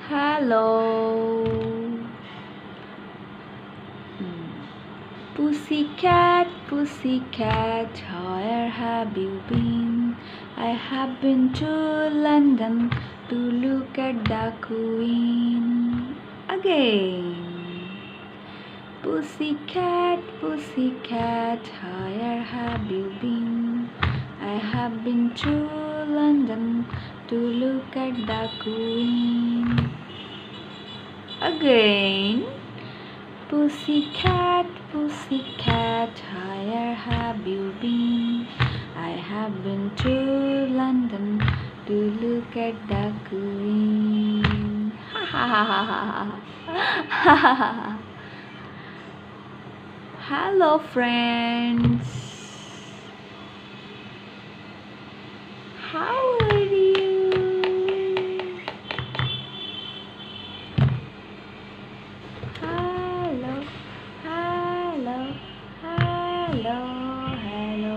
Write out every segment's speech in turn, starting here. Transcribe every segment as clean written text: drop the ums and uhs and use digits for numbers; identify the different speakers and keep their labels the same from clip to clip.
Speaker 1: Hello. Pussycat, pussycat, where have you been? I have been to London to look at the Queen. Again. Pussycat, pussycat, where have you been? I have been to London to look at the Queen. Again. Pussycat, pussycat, where have you been? I have been to London to look at the Queen. Ha ha ha ha ha ha ha. Hello, friends. How are you? Hello, hello, hello, hello.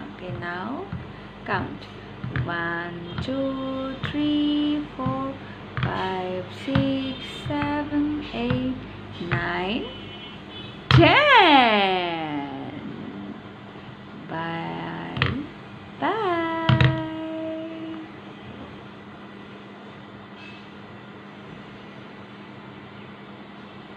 Speaker 1: Okay, now count. 1, 2, 3.